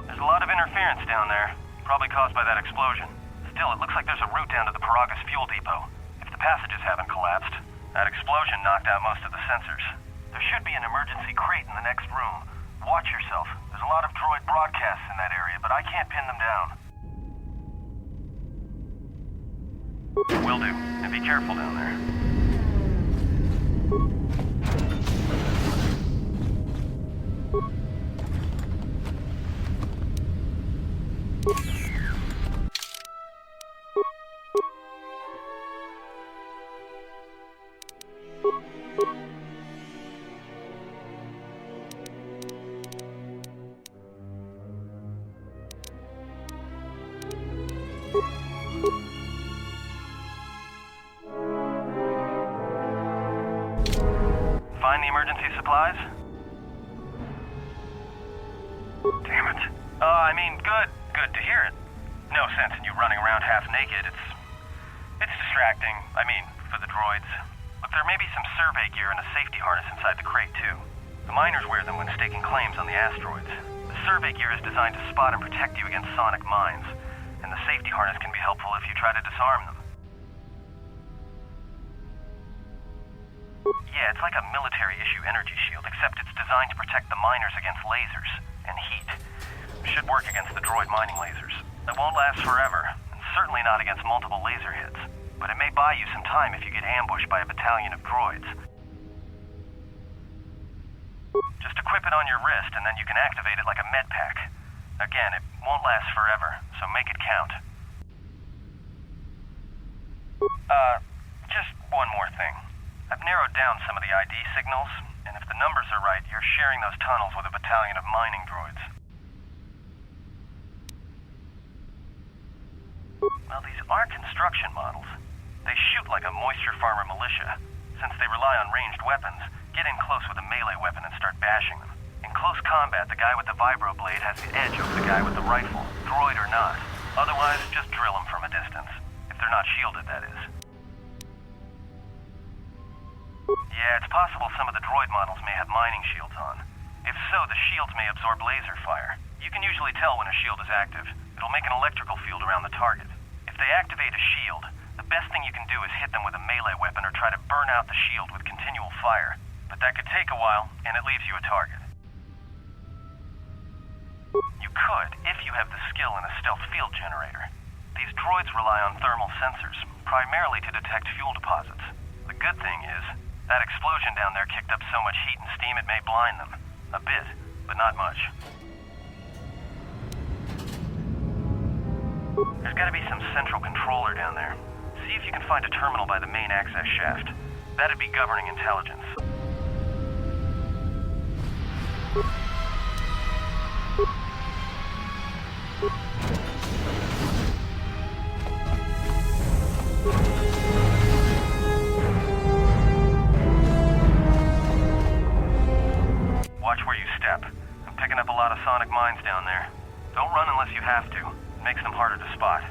There's a lot of interference down there, probably caused by that explosion. Still, it looks like there's a route down to the Peragus fuel depot. If the passages haven't collapsed, that explosion knocked out most of the sensors. There should be an emergency crate in the next room. Watch yourself. There's a lot of droid broadcasts in that area, but I can't pin them down. Will do. And be careful down there. Find the emergency supplies? Damn it. Good to hear it. No sense in you running around half naked. It's distracting. For the droids. Look, there may be some survey gear and a safety harness inside the crate, too. The miners wear them when staking claims on the asteroids. The survey gear is designed to spot and protect you against sonic mines, and the safety harness can be helpful if you try to disarm them. Yeah, it's like a military-issue energy shield, except it's designed to protect the miners against lasers and heat. Should work against the droid mining lasers. It won't last forever, and certainly not against multiple laser hits. But it may buy you some time if you get ambushed by a battalion of droids. Just equip it on your wrist, and then you can activate it like a med pack. Again, it won't last forever, so make it count. Just one more thing. I've narrowed down some of the ID signals, and if the numbers are right, you're sharing those tunnels with a battalion of mining droids. Well, these are construction models. They shoot like a moisture farmer militia. Since they rely on ranged weapons, get in close with a melee weapon and start bashing them. In close combat, the guy with the vibro blade has the edge over the guy with the rifle, droid or not. Otherwise, just drill them from a distance. If they're not shielded, that is. Yeah, it's possible some of the droid models may have mining shields on. If so, the shields may absorb laser fire. You can usually tell when a shield is active. It'll make an electrical field around the target. If they activate a shield, the best thing you can do is hit them with a melee weapon or try to burn out the shield with continual fire. But that could take a while, and it leaves you a target. You could, if you have the skill in a stealth field generator. These droids rely on thermal sensors, primarily to detect fuel deposits. The good thing is, that explosion down there kicked up so much heat and steam it may blind them. A bit, but not much. There's gotta be some central controller down there. See if you can find a terminal by the main access shaft. That'd be governing intelligence. Watch where you step. I'm picking up a lot of sonic mines down there. Don't run unless you have to. It makes them harder to spot.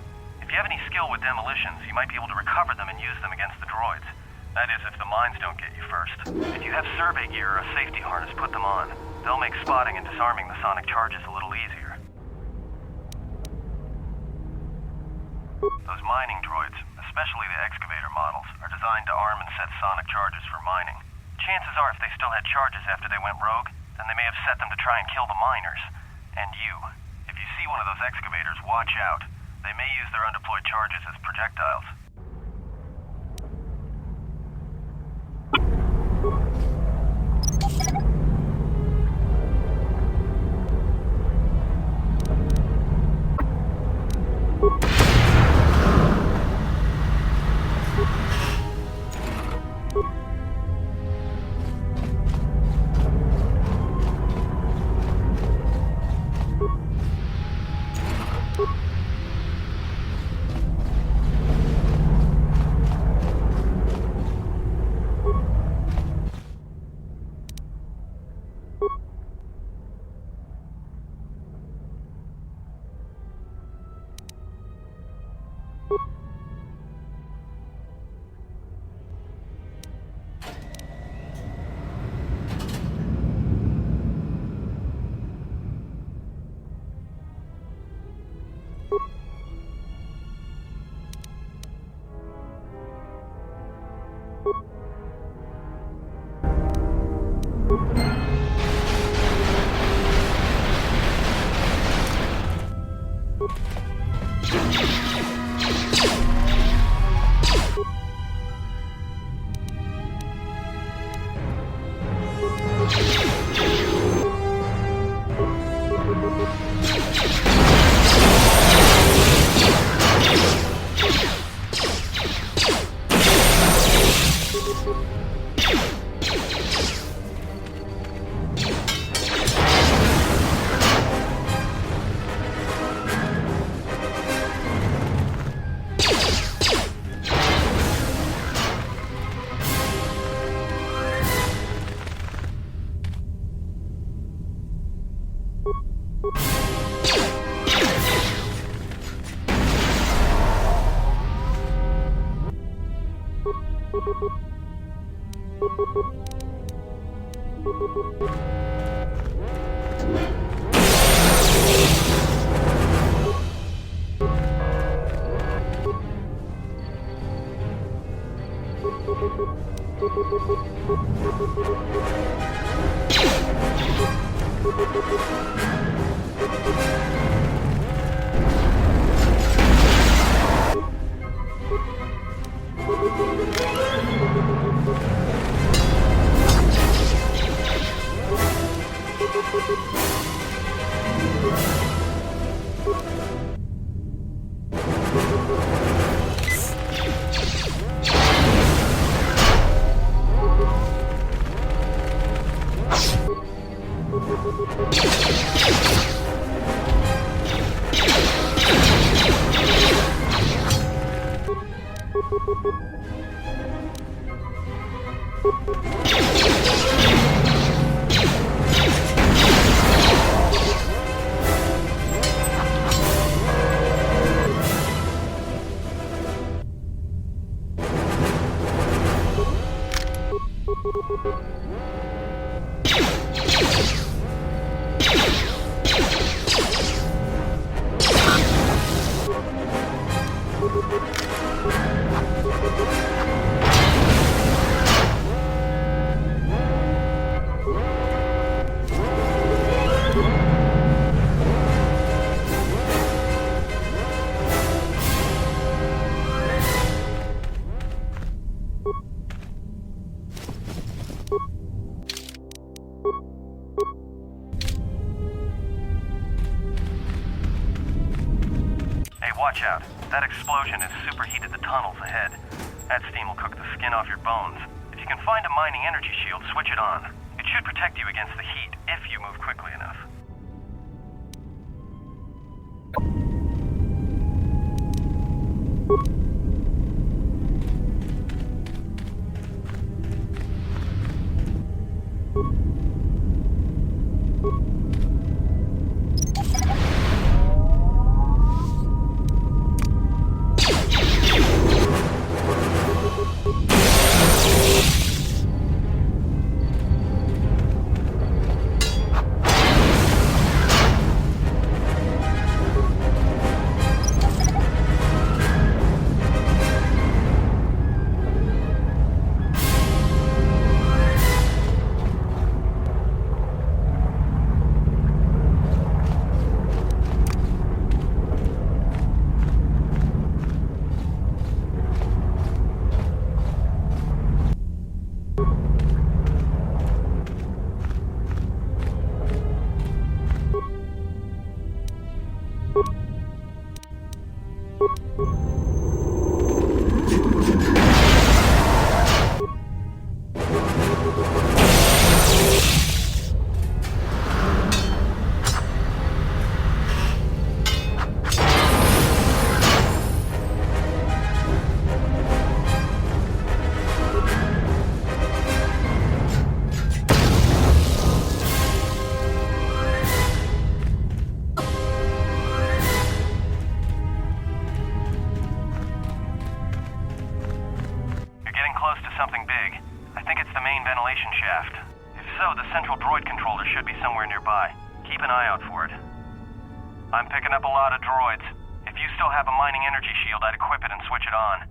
If you have any skill with demolitions, you might be able to recover them and use them against the droids. That is, if the mines don't get you first. If you have survey gear or a safety harness, put them on. They'll make spotting and disarming the sonic charges a little easier. Those mining droids, especially the excavator models, are designed to arm and set sonic charges for mining. Chances are if they still had charges after they went rogue, then they may have set them to try and kill the miners. And you. If you see one of those excavators, watch out. They may use their undeployed charges as projectiles. Watch out. That explosion has superheated the tunnels ahead. That steam will cook the skin off your bones. If you can find a mining energy shield, switch it on. It should protect you against the heat if you move quickly enough. Something big. I think it's the main ventilation shaft. If so, the central droid controller should be somewhere nearby. Keep an eye out for it. I'm picking up a lot of droids. If you still have a mining energy shield, I'd equip it and switch it on.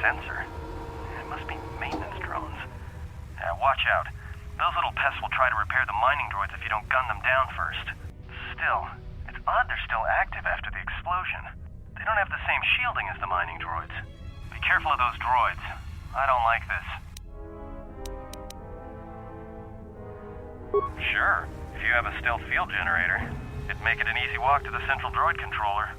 Sensor? It must be maintenance drones. Watch out. Those little pests will try to repair the mining droids if you don't gun them down first. Still, it's odd they're still active after the explosion. They don't have the same shielding as the mining droids. Be careful of those droids. I don't like this. Sure. If you have a stealth field generator, it'd make it an easy walk to the central droid controller.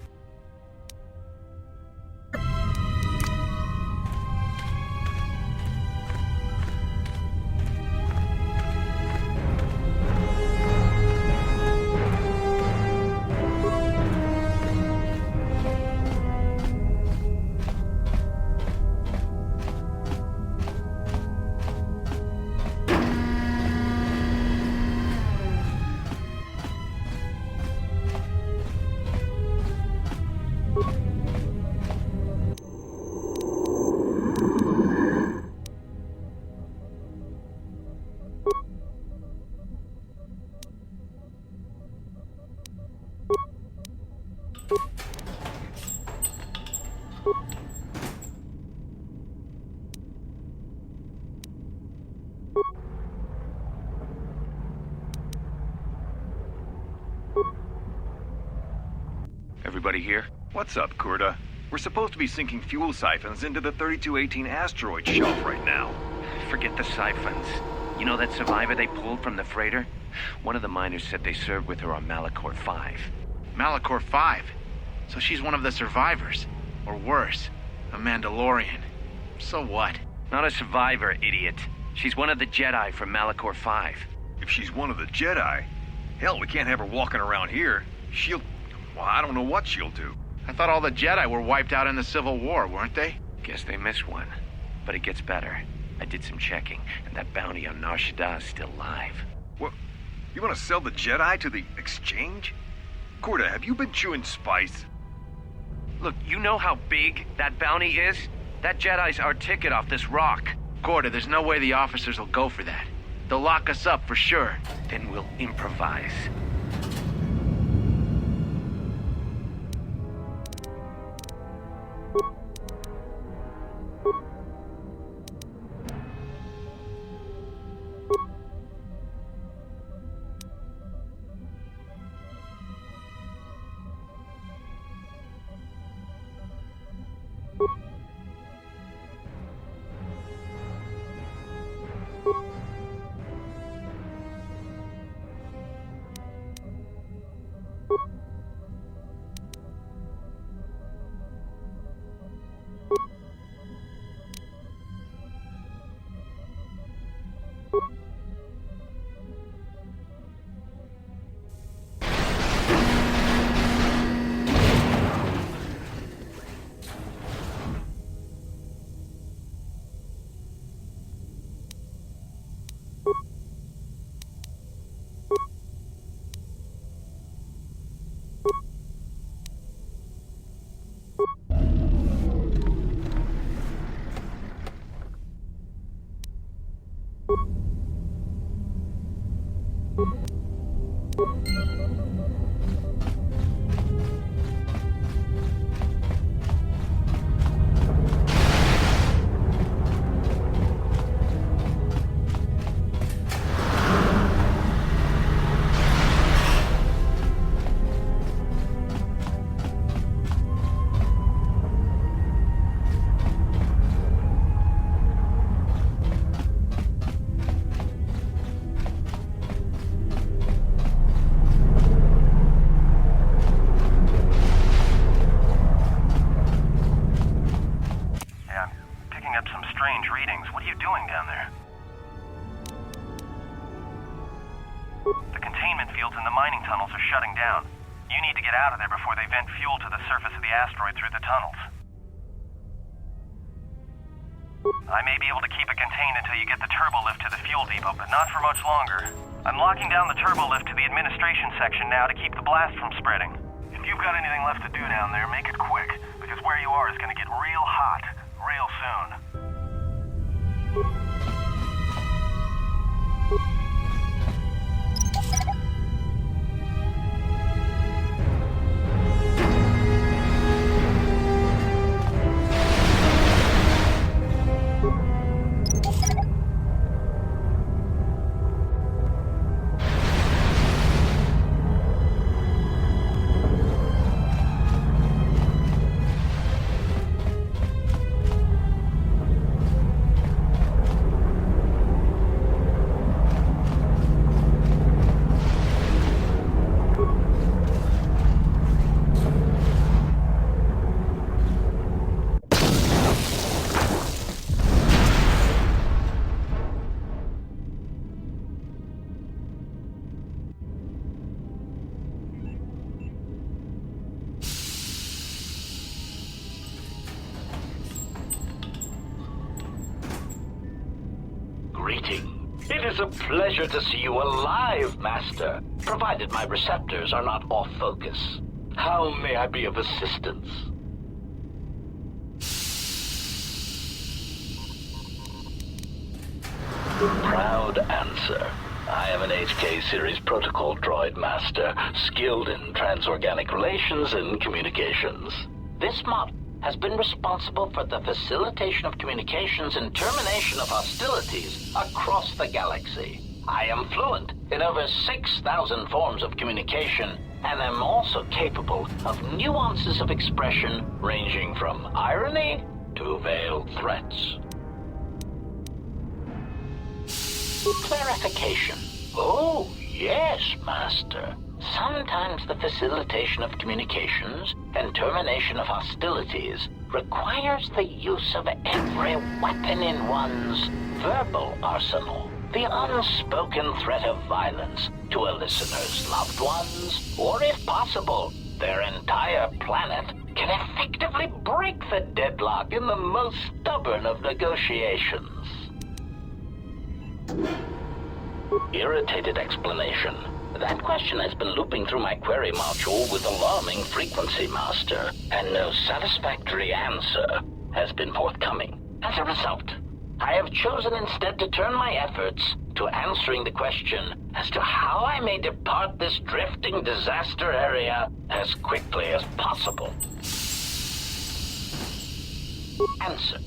Everybody here? What's up, Kurta? We're supposed to be sinking fuel siphons into the 3218 asteroid shelf right now. Forget the siphons. You know that survivor they pulled from the freighter? One of the miners said they served with her on Malachor 5. Malachor 5? So she's one of the survivors? Or worse, a Mandalorian. So what? Not a survivor, idiot. She's one of the Jedi from Malachor 5. If she's one of the Jedi, hell, we can't have her walking around here. Well, I don't know what she'll do. I thought all the Jedi were wiped out in the Civil War, weren't they? Guess they missed one. But it gets better. I did some checking, and that bounty on Nar Shaddaa is still live. What? You want to sell the Jedi to the Exchange? Kurta, have you been chewing spice? Look, you know how big that bounty is? That Jedi's our ticket off this rock. Gorda, there's no way the officers will go for that. They'll lock us up for sure. Then we'll improvise. I may be able to keep it contained until you get the turbo lift to the fuel depot, but not for much longer. I'm locking down the turbo lift to the administration section now to keep the blast from spreading. If you've got anything left to do down there, make it quick, because where you are is going to get real hot real soon. greeting. It is a pleasure to see you alive, Master, provided my receptors are not off focus. How may I be of assistance? Proud answer. I am an HK series protocol droid master, skilled in transorganic relations and communications. This model has been responsible for the facilitation of communications and termination of hostilities across the galaxy. I am fluent in over 6,000 forms of communication, and am also capable of nuances of expression ranging from irony to veiled threats. Clarification. Oh, yes, Master. Sometimes the facilitation of communications and termination of hostilities requires the use of every weapon in one's verbal arsenal. The unspoken threat of violence to a listener's loved ones, or if possible, their entire planet, can effectively break the deadlock in the most stubborn of negotiations. Irritated explanation. That question has been looping through my query module with alarming frequency, Master, and no satisfactory answer has been forthcoming. As a result, I have chosen instead to turn my efforts to answering the question as to how I may depart this drifting disaster area as quickly as possible. Answer.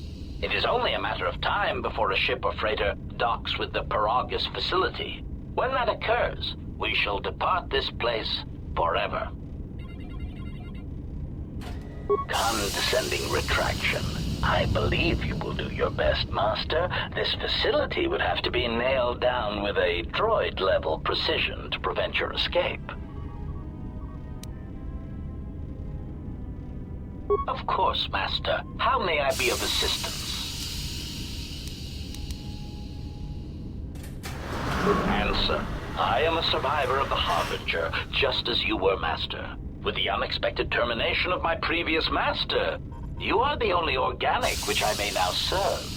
It is only a matter of time before a ship or freighter docks with the Peragus facility. When that occurs, we shall depart this place forever. Condescending retraction. I believe you will do your best, Master. This facility would have to be nailed down with a droid-level precision to prevent your escape. Of course, Master. How may I be of assistance? Answer. I am a survivor of the Harbinger, just as you were, Master. With the unexpected termination of my previous Master, you are the only organic which I may now serve.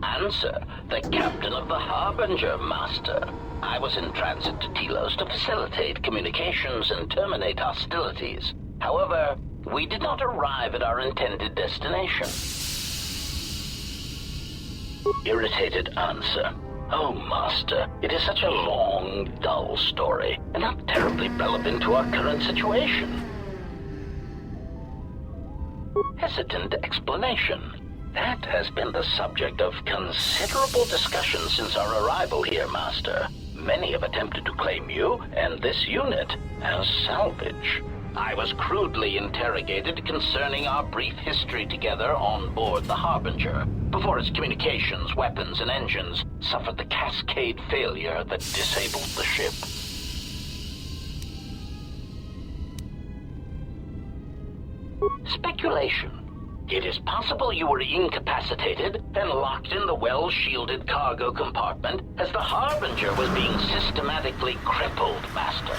Answer. The captain of the Harbinger, Master. I was in transit to Telos to facilitate communications and terminate hostilities. However, we did not arrive at our intended destination. Irritated answer. Oh, Master, it is such a long, dull story, and not terribly relevant to our current situation. Hesitant explanation. That has been the subject of considerable discussion since our arrival here, Master. Many have attempted to claim you and this unit as salvage. I was crudely interrogated concerning our brief history together on board the Harbinger, before its communications, weapons, and engines suffered the cascade failure that disabled the ship. Speculation. It is possible you were incapacitated and locked in the well-shielded cargo compartment as the Harbinger was being systematically crippled, Master.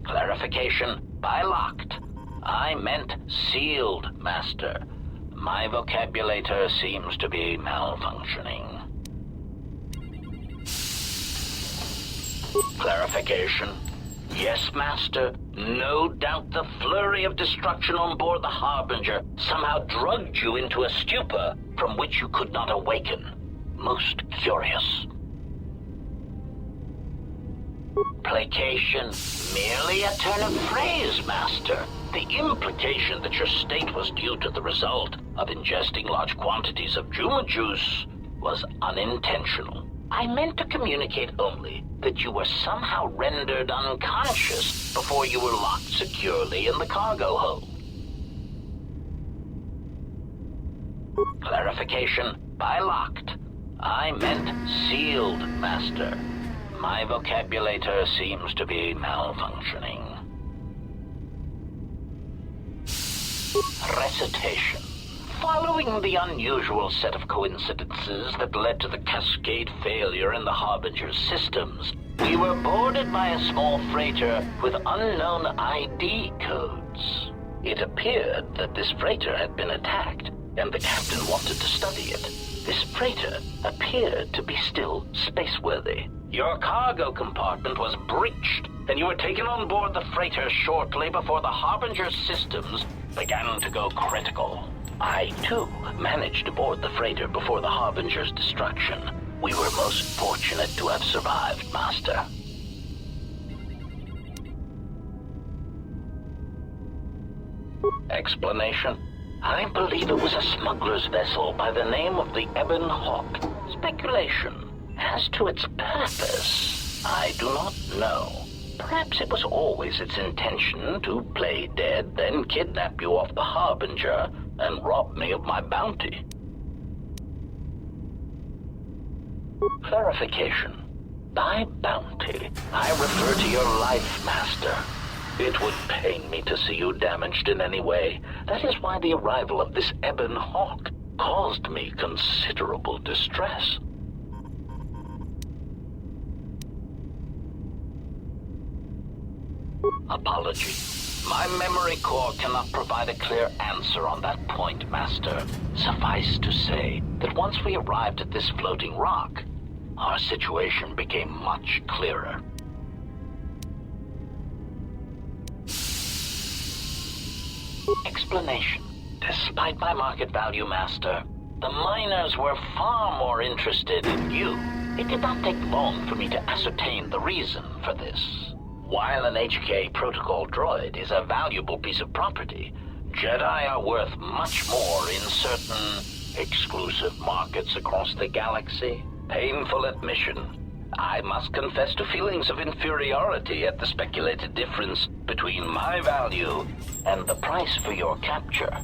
Clarification. By locked, I meant sealed, Master. My vocabulator seems to be malfunctioning. Clarification. Yes, Master. No doubt the flurry of destruction on board the Harbinger somehow drugged you into a stupor from which you could not awaken. Most curious. Placation. Merely a turn of phrase, Master. The implication that your state was due to the result of ingesting large quantities of Juma juice was unintentional. I meant to communicate only that you were somehow rendered unconscious before you were locked securely in the cargo hold. Clarification. By locked, I meant sealed, Master. My vocabulator seems to be malfunctioning. Recitation. Following the unusual set of coincidences that led to the cascade failure in the Harbinger's systems, we were boarded by a small freighter with unknown ID code. reports. It appeared that this freighter had been attacked, and the captain wanted to study it. This freighter appeared to be still spaceworthy. Your cargo compartment was breached, and you were taken on board the freighter shortly before the Harbinger's systems began to go critical. I, too, managed to board the freighter before the Harbinger's destruction. We were most fortunate to have survived, Master. Explanation? I believe it was a smuggler's vessel by the name of the Ebon Hawk. Speculation. As to its purpose, I do not know. Perhaps it was always its intention to play dead, then kidnap you off the Harbinger and rob me of my bounty. Clarification. By bounty, I refer to your life, Master. It would pain me to see you damaged in any way. That is why the arrival of this Ebon Hawk caused me considerable distress. Apology. My memory core cannot provide a clear answer on that point, Master. Suffice to say that once we arrived at this floating rock, our situation became much clearer. Explanation. Despite my market value, Master, the miners were far more interested in you. It did not take long for me to ascertain the reason for this. While an HK protocol droid is a valuable piece of property, Jedi are worth much more in certain exclusive markets across the galaxy. Painful admission. I must confess to feelings of inferiority at the speculated difference between my value and the price for your capture.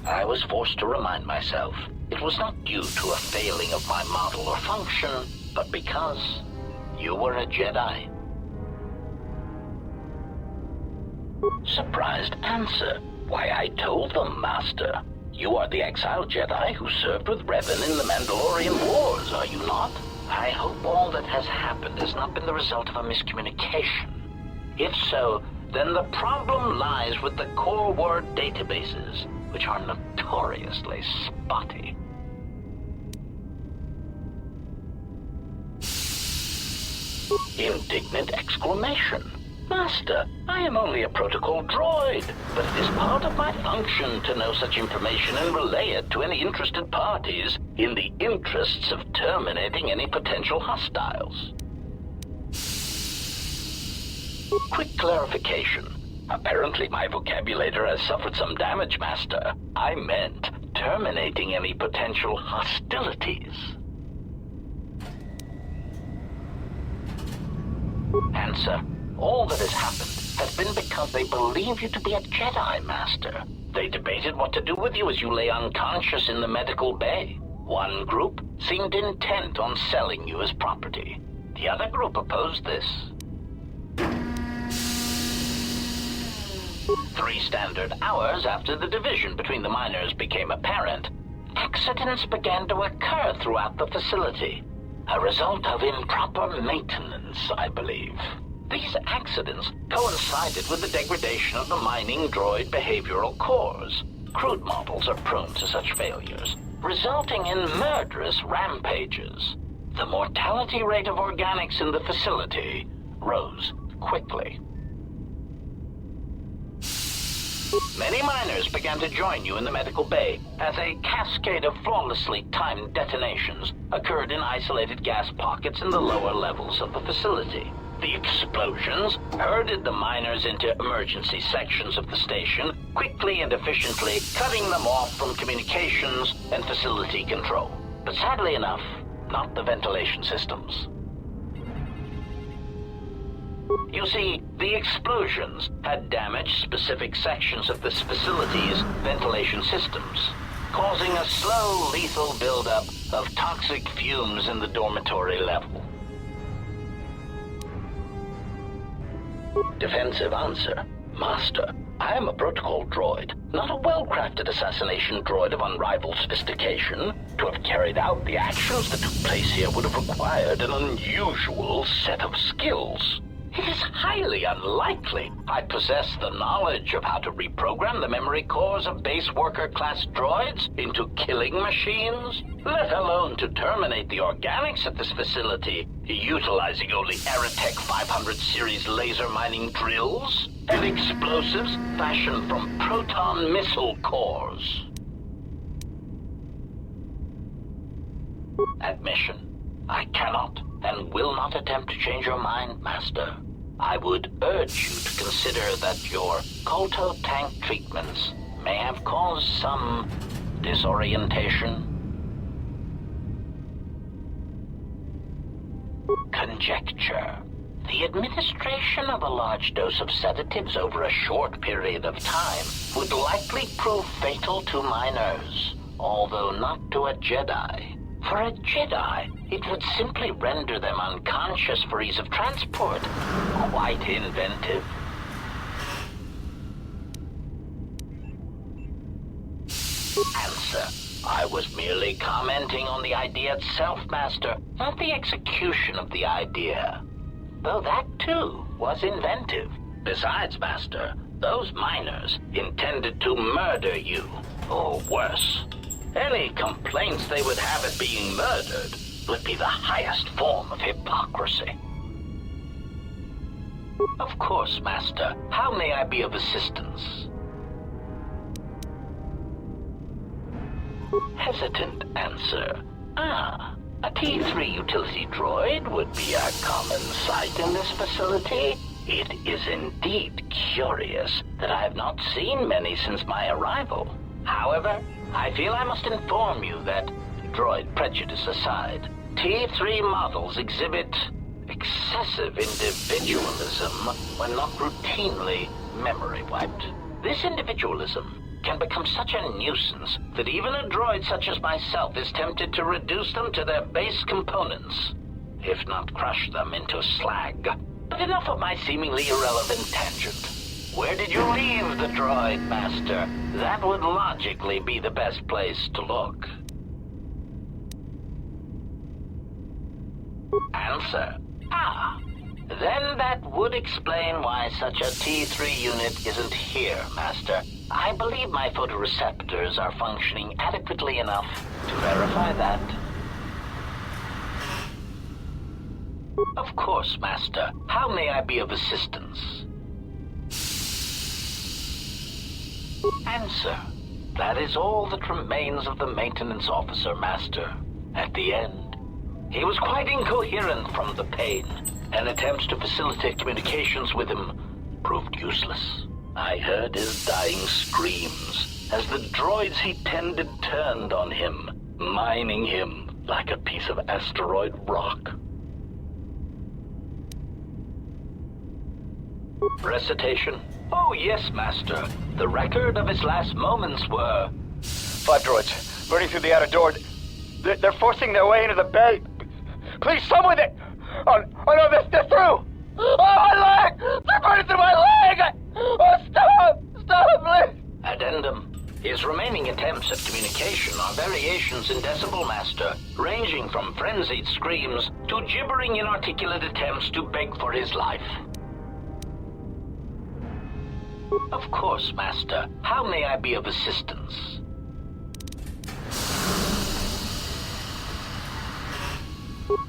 I was forced to remind myself it was not due to a failing of my model or function, but because you were a Jedi. Surprised answer. Why, I told them, Master. You are the exiled Jedi who served with Revan in the Mandalorian Wars, are you not? I hope all that has happened has not been the result of a miscommunication. If so, then the problem lies with the core word databases, which are notoriously spotty. Indignant exclamation. Master, I am only a protocol droid, but it is part of my function to know such information and relay it to any interested parties in the interests of terminating any potential hostiles. Quick clarification. Apparently my vocabulator has suffered some damage, Master. I meant terminating any potential hostilities. Answer. All that has happened has been because they believe you to be a Jedi, Master. They debated what to do with you as you lay unconscious in the medical bay. One group seemed intent on selling you as property. The other group opposed this. 3 standard hours after the division between the miners became apparent, accidents began to occur throughout the facility. A result of improper maintenance, I believe. These accidents coincided with the degradation of the mining droid behavioral cores. Crude models are prone to such failures, resulting in murderous rampages. The mortality rate of organics in the facility rose quickly. Many miners began to join you in the medical bay as a cascade of flawlessly timed detonations occurred in isolated gas pockets in the lower levels of the facility. The explosions herded the miners into emergency sections of the station, quickly and efficiently cutting them off from communications and facility control. But sadly enough, not the ventilation systems. You see, the explosions had damaged specific sections of this facility's ventilation systems, causing a slow, lethal buildup of toxic fumes in the dormitory level. Defensive answer. Master, I am a protocol droid, not a well-crafted assassination droid of unrivaled sophistication. To have carried out the actions that took place here would have required an unusual set of skills. It is highly unlikely I possess the knowledge of how to reprogram the memory cores of base worker class droids into killing machines, let alone to terminate the organics at this facility, utilizing only Aerotech 500 series laser mining drills and explosives fashioned from proton missile cores. Admission. I cannot and will not attempt to change your mind, Master. I would urge you to consider that your Koto tank treatments may have caused some disorientation. Conjecture. The administration of a large dose of sedatives over a short period of time would likely prove fatal to minors, although not to a Jedi. For a Jedi, it would simply render them unconscious for ease of transport. Quite inventive. Answer. I was merely commenting on the idea itself, Master, not the execution of the idea. Though that, too, was inventive. Besides, Master, those miners intended to murder you, or worse. Any complaints they would have at being murdered would be the highest form of hypocrisy. Of course, Master. How may I be of assistance? Hesitant answer. A T3 utility droid would be a common sight in this facility. It is indeed curious that I have not seen many since my arrival. However, I feel I must inform you that, droid prejudice aside, T3 models exhibit excessive individualism when not routinely memory wiped. This individualism can become such a nuisance that even a droid such as myself is tempted to reduce them to their base components, if not crush them into slag. But enough of my seemingly irrelevant tangent. Where did you leave the droid, Master? That would logically be the best place to look. Answer. Then that would explain why such a T3 unit isn't here, Master. I believe my photoreceptors are functioning adequately enough to verify that. Of course, Master. How may I be of assistance? Answer. That is all that remains of the maintenance officer, Master. At the end, he was quite incoherent from the pain, and attempts to facilitate communications with him proved useless. I heard his dying screams as the droids he tended turned on him, mining him like a piece of asteroid rock. Recitation? Oh, yes, Master. The record of his last moments were... 5 droids, burning through the outer door. They're forcing their way into the bay. Please, someone that... Oh no, they're through! Oh, my leg! They're burning through my leg! Oh, stop, please! Addendum. His remaining attempts at communication are variations in Decibel, Master, ranging from frenzied screams to gibbering inarticulate attempts to beg for his life. Of course, Master. How may I be of assistance?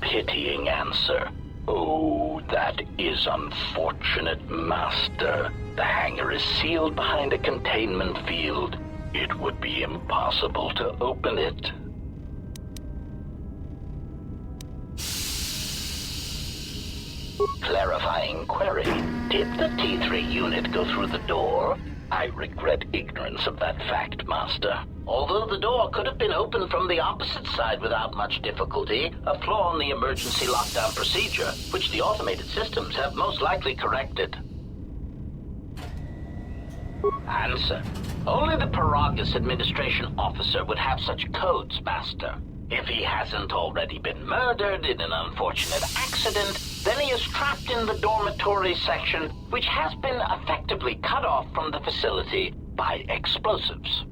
Pitying answer. Oh, that is unfortunate, Master. The hangar is sealed behind a containment field. It would be impossible to open it. Clarifying query. Did the T3 unit go through the door? I regret ignorance of that fact, Master. Although the door could have been opened from the opposite side without much difficulty, a flaw in the emergency lockdown procedure, which the automated systems have most likely corrected. Answer. Only the Peragus administration officer would have such codes, Master. If he hasn't already been murdered in an unfortunate accident, then he is trapped in the dormitory section, which has been effectively cut off from the facility by explosives.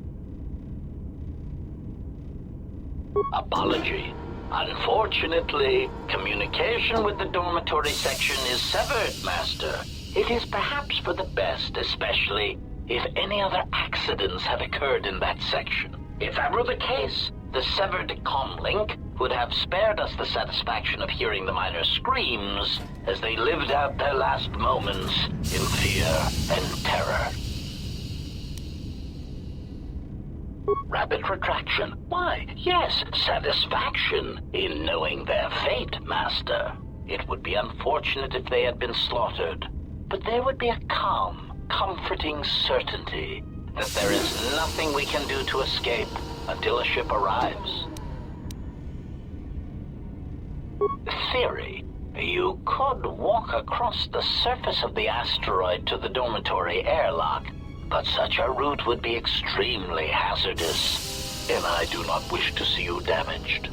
Apology. Unfortunately, communication with the dormitory section is severed, Master. It is perhaps for the best, especially if any other accidents have occurred in that section. If that were the case, the severed comlink would have spared us the satisfaction of hearing the miners' screams as they lived out their last moments in fear and terror. Rapid retraction. Why, yes, satisfaction in knowing their fate, Master. It would be unfortunate if they had been slaughtered, but there would be a calm, comforting certainty that there is nothing we can do to escape until a ship arrives. Theory. You could walk across the surface of the asteroid to the dormitory airlock, but such a route would be extremely hazardous, and I do not wish to see you damaged.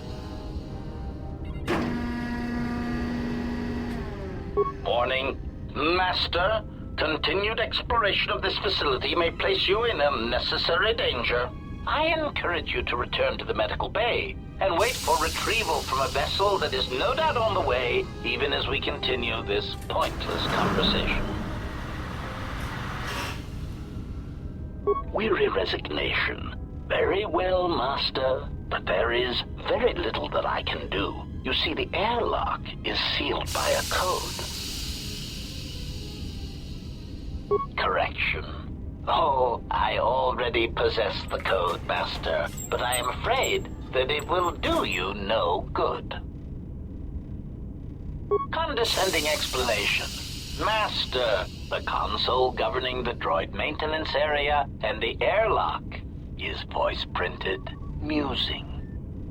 Warning. Master, continued exploration of this facility may place you in unnecessary danger. I encourage you to return to the medical bay and wait for retrieval from a vessel that is no doubt on the way, even as we continue this pointless conversation. Weary resignation. Very well, Master, but there is very little that I can do. You see, the airlock is sealed by a code. Correction. Oh, I already possess the code, Master, but I am afraid that it will do you no good. Condescending explanation. Master, the console governing the droid maintenance area and the airlock is voice-printed, musing.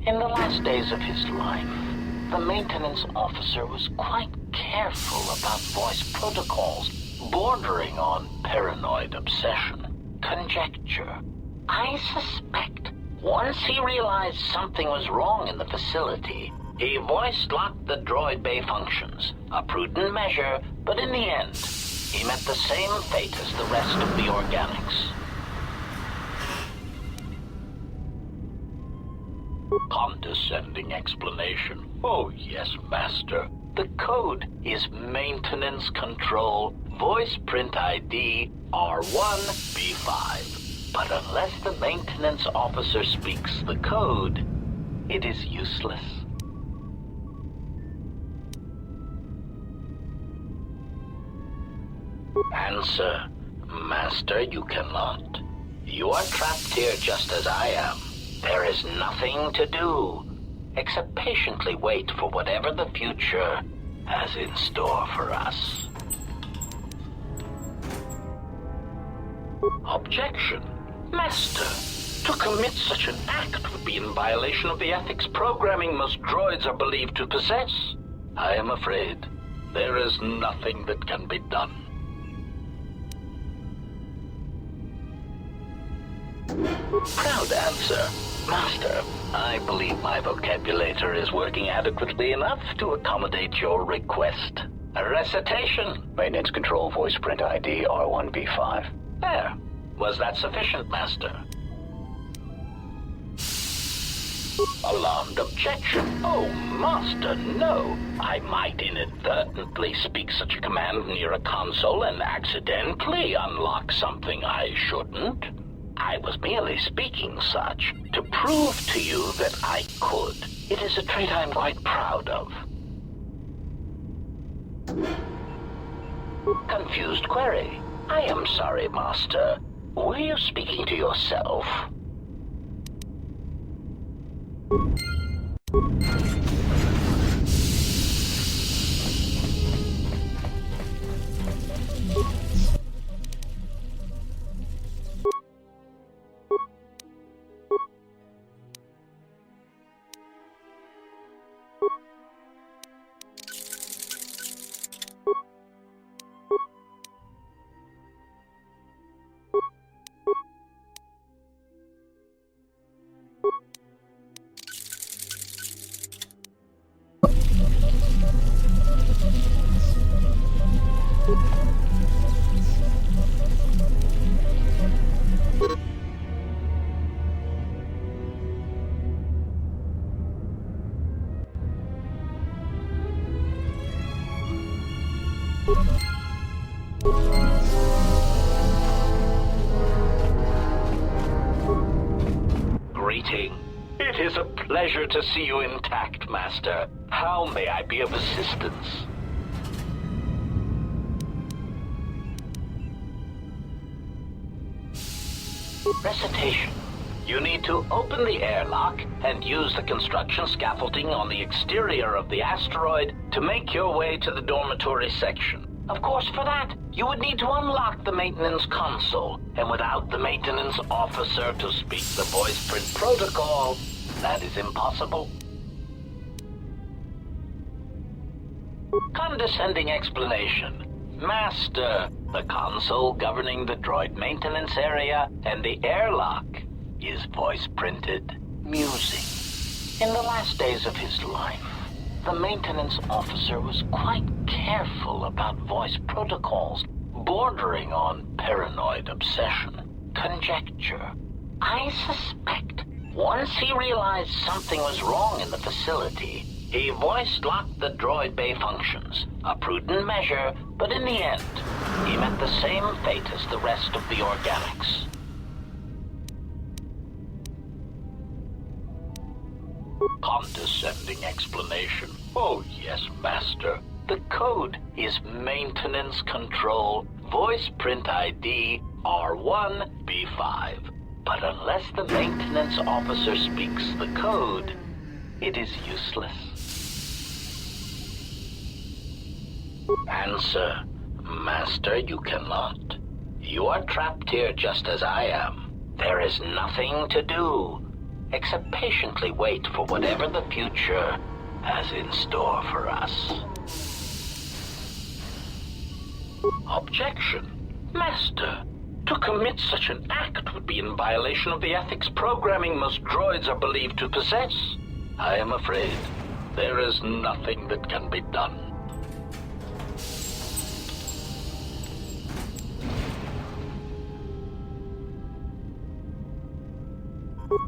In the last days of his life, the maintenance officer was quite careful about voice protocols, bordering on paranoid obsession. Conjecture. I suspect once he realized something was wrong in the facility, he voice-locked the droid bay functions. A prudent measure, but in the end, he met the same fate as the rest of the organics. Condescending explanation. Oh yes, Master. The code is Maintenance Control Voice Print ID R1B5. But unless the maintenance officer speaks the code, it is useless. Answer. Master, you cannot. You are trapped here just as I am. There is nothing to do, except patiently wait for whatever the future has in store for us. Objection. Master, to commit such an act would be in violation of the ethics programming most droids are believed to possess. I am afraid there is nothing that can be done. Proud answer. Master, I believe my vocabulator is working adequately enough to accommodate your request. A recitation. Maintenance Control Voice Print ID R1B5. There. Was that sufficient, Master? Alarmed objection. Oh, Master, no. I might inadvertently speak such a command near a console and accidentally unlock something I shouldn't. I was merely speaking such to prove to you that I could. It is a trait I'm quite proud of. Confused query. I am sorry, Master. Were you speaking to yourself? pleasure to see you intact, Master. How may I be of assistance? Recitation. You need to open the airlock and use the construction scaffolding on the exterior of the asteroid to make your way to the dormitory section. Of course, for that, you would need to unlock the maintenance console, and without the maintenance officer to speak the voice print protocol, that is impossible. Condescending explanation. Master, the console governing the droid maintenance area and the airlock is voice-printed music. In the last days of his life, the maintenance officer was quite careful about voice protocols, bordering on paranoid obsession. Conjecture. I suspect once he realized something was wrong in the facility, he voice-locked the droid bay functions. A prudent measure, but in the end, he met the same fate as the rest of the organics. Condescending explanation. Oh yes, Master. The code is Maintenance Control Voice Print ID R1B5. But unless the maintenance officer speaks the code, it is useless. Answer. Master, you cannot. You are trapped here just as I am. There is nothing to do except patiently wait for whatever the future has in store for us. Objection. Master, to commit such an act would be in violation of the ethics programming most droids are believed to possess. I am afraid there is nothing that can be done.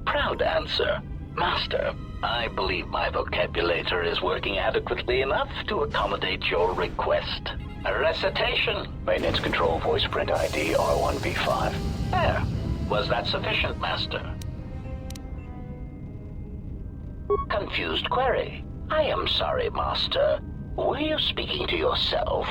Proud answer. Master, I believe my vocabulator is working adequately enough to accommodate your request. A recitation. Maintenance Control Voice Print ID R1B5. There. Was that sufficient, Master? Confused query. I am sorry, Master. Were you speaking to yourself?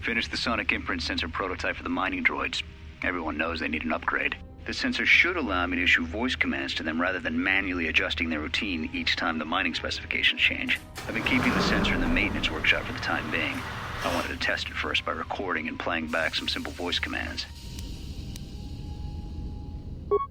Finished the sonic imprint sensor prototype for the mining droids. Everyone knows they need an upgrade. The sensor should allow me to issue voice commands to them rather than manually adjusting their routine each time the mining specifications change. I've been keeping the sensor in the maintenance workshop for the time being. I wanted to test it first by recording and playing back some simple voice commands.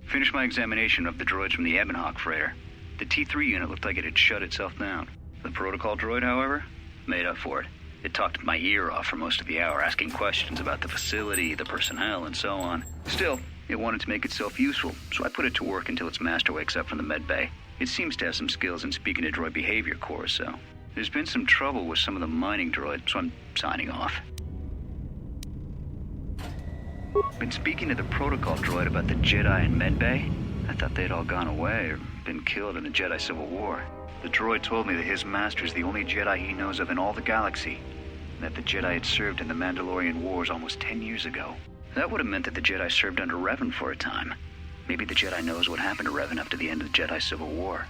Finished my examination of the droids from the Ebonhawk freighter. The T3 unit looked like it had shut itself down. The protocol droid, however, made up for it. It talked my ear off for most of the hour, asking questions about the facility, the personnel, and so on. Still, it wanted to make itself useful, so I put it to work until its master wakes up from the med bay. It seems to have some skills in speaking to droid behavior cores, so... There's been some trouble with some of the mining droids, so I'm signing off. Been speaking to the protocol droid about the Jedi in med bay. I thought they'd all gone away or been killed in the Jedi Civil War. The droid told me that his master is the only Jedi he knows of in all the galaxy, and that the Jedi had served in the Mandalorian Wars almost 10 years ago. That would have meant that the Jedi served under Revan for a time. Maybe the Jedi knows what happened to Revan after the end of the Jedi Civil War.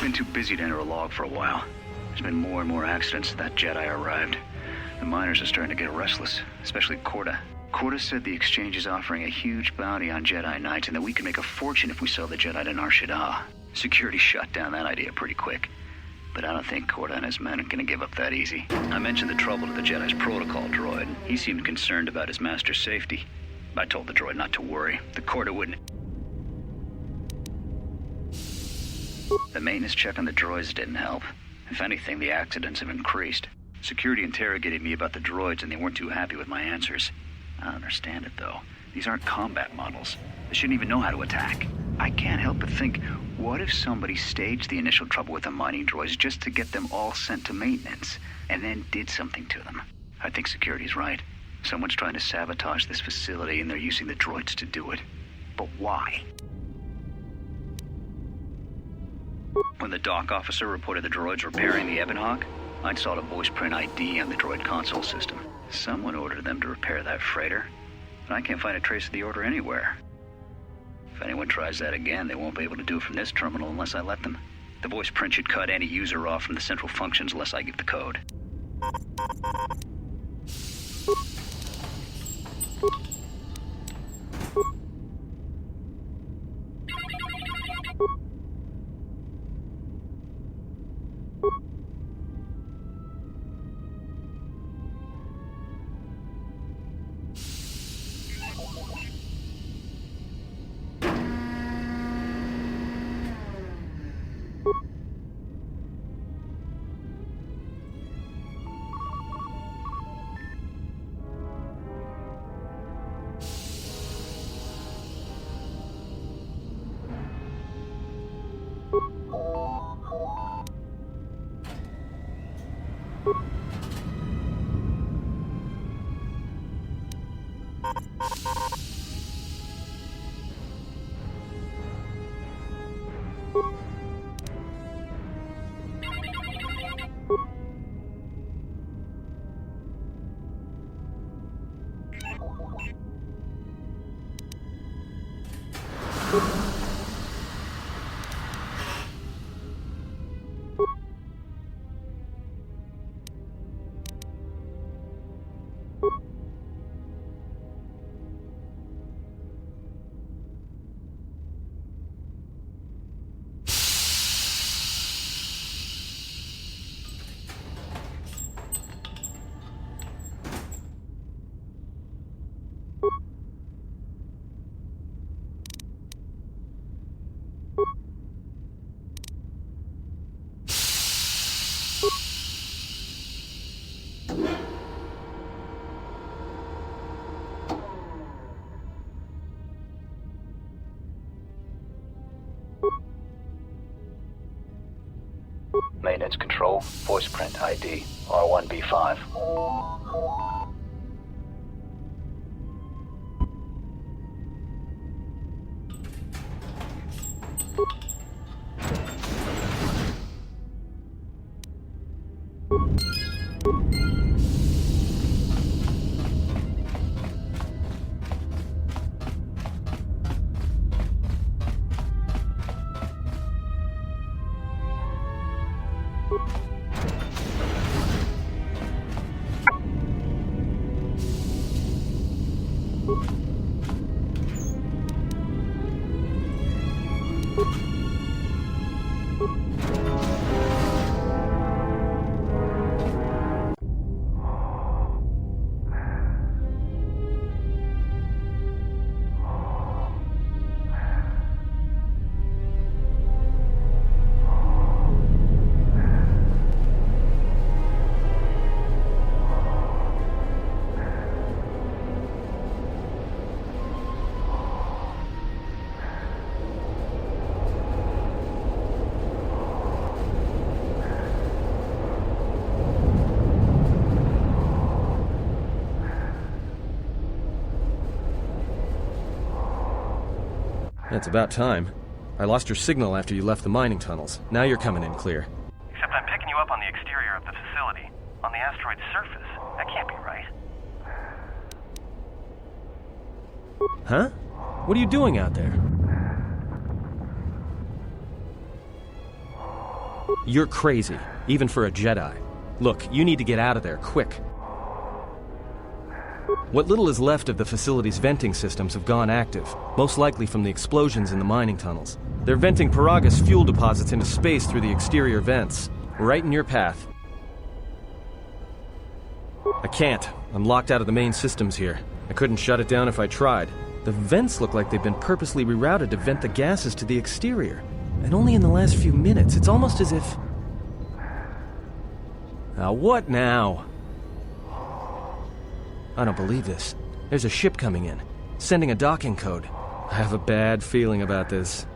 Been too busy to enter a log for a while. There's been more and more accidents since that Jedi arrived. The miners are starting to get restless, especially Corda. Corda said the exchange is offering a huge bounty on Jedi Knights and that we can make a fortune if we sell the Jedi to Nar Shaddaa. Security shut down that idea pretty quick. But I don't think Corda and his men are going to give up that easy. I mentioned the trouble to the Jedi's protocol droid. He seemed concerned about his master's safety. I told the droid not to worry. The Corda wouldn't... The maintenance check on the droids didn't help. If anything, the accidents have increased. Security interrogated me about the droids and they weren't too happy with my answers. I don't understand it, though. These aren't combat models. They shouldn't even know how to attack. I can't help but think, what if somebody staged the initial trouble with the mining droids just to get them all sent to maintenance, and then did something to them? I think security's right. Someone's trying to sabotage this facility, and they're using the droids to do it. But why? When the dock officer reported the droids repairing the Ebonhawk, I installed a voice print ID on the droid console system. Someone ordered them to repair that freighter, but I can't find a trace of the order anywhere. If anyone tries that again, they won't be able to do it from this terminal unless I let them. The voice print should cut any user off from the central functions unless I give the code. Maintenance control, voice print ID, R1B5. It's about time. I lost your signal after you left the mining tunnels. Now you're coming in clear. Except I'm picking you up on the exterior of the facility, on the asteroid's surface. That can't be right. Huh? What are you doing out there? You're crazy, even for a Jedi. Look, you need to get out of there, quick. What little is left of the facility's venting systems have gone active, most likely from the explosions in the mining tunnels. They're venting Peragus fuel deposits into space through the exterior vents, right in your path. I can't. I'm locked out of the main systems here. I couldn't shut it down if I tried. The vents look like they've been purposely rerouted to vent the gases to the exterior. And only in the last few minutes. It's almost as if... Now, what now? I don't believe this. There's a ship coming in, sending a docking code. I have a bad feeling about this.